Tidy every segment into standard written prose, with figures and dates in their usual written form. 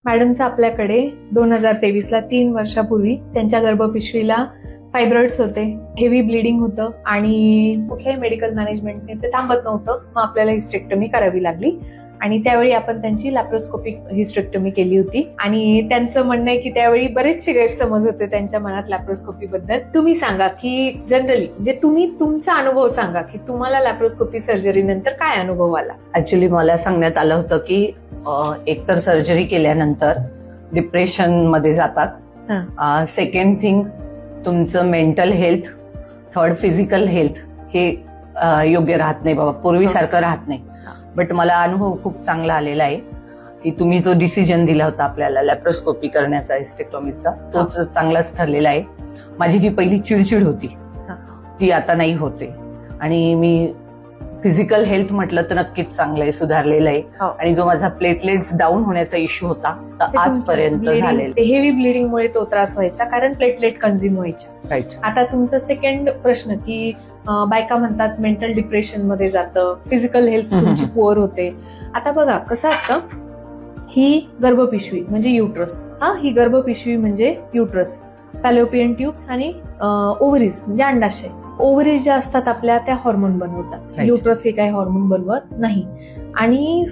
मॅडमचं आपल्याकडे 2023ला 3 वर्षापूर्वी त्यांच्या गर्भपिशवीला फायब्रॉइड्स होते, हेवी ब्लिडिंग होतं आणि कुठल्याही मेडिकल मॅनेजमेंटने ते थांबत नव्हतं. मग आपल्याला हिस्टेक्टमी करावी लागली आणि त्यावेळी आपण त्यांची लॅप्रोस्कोपिक हिस्टेक्टमी केली होती. आणि त्यांचं म्हणणं आहे की त्यावेळी बरेचसे गैरसमज होते त्यांच्या मनात लॅप्रोस्कोपी बद्दल. तुम्ही सांगा की जनरली म्हणजे तुम्ही तुमचा अनुभव सांगा की तुम्हाला लॅप्रोस्कोपी सर्जरी नंतर काय अनुभव आला? ऍक्च्युली मला सांगण्यात आलं होतं की एकतर सर्जरी केल्यानंतर डिप्रेशन मध्ये जातात, सेकंड थिंग तुमचं mental health, third physical health हे योग्य राहत नाही बाबा, पूर्वीसारखं राहत नाही. बट मला अनुभव खूप चांगला आलेला आहे की तुम्ही जो डिसिजन दिला होता आपल्याला लॅप्रोस्कोपी करण्याचा, हिस्टेक्टॉमीचा, तोच चांगलाच ठरलेला आहे. माझी जी पहिली चिडचिड होती ती आता नाही होते आणि मी फिजिकल हेल्थ म्हटलं तर नक्कीच चांगलं आहे, सुधारलेलं आहे. आणि जो माझा प्लेटलेट्स डाऊन होण्याचा इश्यू होता तर आजपर्यंत झालेला. हेवी ब्लिडिंगमुळे तो त्रास व्हायचा कारण प्लेटलेट कन्झ्युम व्हायच्या. राईट. आता तुमचा सेकंड प्रश्न की बायका म्हणतात मेंटल डिप्रेशन मध्ये जातं, फिजिकल हेल्थ तुमची पुअर होते. आता बघा कसं असतं, ही गर्भपिशवी म्हणजे युट्रस, ही गर्भपिशवी म्हणजे युट्रस, फॅलोपियन ट्यूब्स आणि ओव्हरीज म्हणजे अंडाशय. ओव्हरीज ज्या असतात आपल्या त्या हॉर्मोन बनवतात, युट्रस हे काही हॉर्मोन बनवत नाही. आणि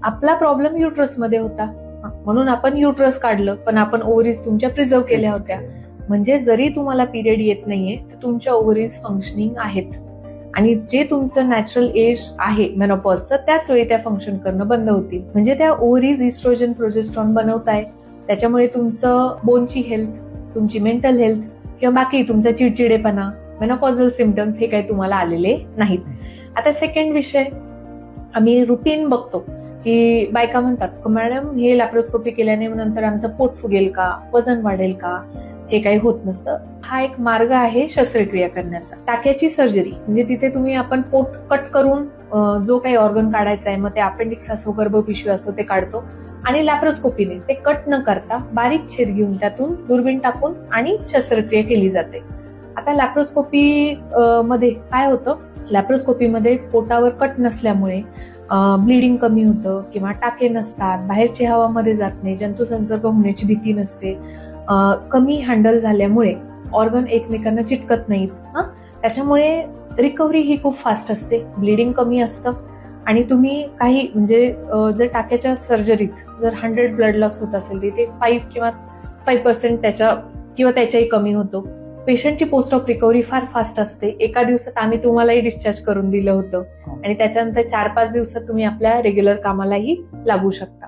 आपला प्रॉब्लेम युट्रस मध्ये होता म्हणून आपण युट्रस काढलं, पण आपण ओव्हरीज तुमच्या प्रिझर्व केल्या होत्या. म्हणजे जरी तुम्हाला पिरियड येत नाहीये तर तुमच्या ओव्हरीज फंक्शनिंग आहेत आणि जे तुमचं नॅचरल एज आहे मेनोपॉजचं त्याच वेळी त्या फंक्शन करणं बंद होतील. म्हणजे त्या ओव्हरीज इस्ट्रोजन प्रोजेस्ट्रॉन बनवताय, त्याच्यामुळे तुमचं बोनची हेल्थ, तुमची मेंटल हेल्थ किंवा बाकी तुमचा चिडचिडेपणा, मेनोपॉझल सिम्पटम्स हे काही तुम्हाला आलेले नाहीत. आता सेकंड विषय, आम्ही रुटीन बघतो की बायका म्हणतात मॅडम हे लॅप्रोस्कोपी केल्याने नंतर आमचं पोट फुगेल का, वजन वाढेल का? हे काही होत नसतं. हा एक मार्ग आहे शस्त्रक्रिया करण्याचा. टाक्याची सर्जरी म्हणजे तिथे तुम्ही आपण पोट कट करून जो काही ऑर्गन काढायचा आहे, मग ते अपेंडिक्स असो, गर्भपिशवी असो, ते काढतो आणि लॅप्रोस्कोपीने ते कट न करता बारीक छेद घेऊन त्यातून दुर्बीण टाकून आणि शस्त्रक्रिया केली जाते. आता लॅप्रोस्कोपी मध्ये काय होतं, लॅप्रोस्कोपीमध्ये पोटावर कट नसल्यामुळे ब्लिडिंग कमी होतं किंवा टाके नसतात, बाहेरची हवा मध्ये जात नाही, जंतुसंसर्ग होण्याची भीती नसते, कमी हँडल झाल्यामुळे ऑर्गन एकमेकांना चिटकत नाहीत. त्याच्यामुळे रिकव्हरी ही खूप फास्ट असते, ब्लिडिंग कमी असतं आणि तुम्ही काही म्हणजे जर टाक्याच्या सर्जरीत जर 100 ब्लड लॉस होत असेल तिथे 5 किंवा 5% त्याच्या किंवा त्याच्याही कमी होतो. पेशंटची पोस्ट ऑफ रिकव्हरी फार फास्ट असते. एका दिवसात आम्ही तुम्हालाही डिस्चार्ज करून दिलं होतं आणि त्याच्यानंतर 4-5 दिवसात तुम्ही आपल्या रेग्युलर कामालाही लागू शकता.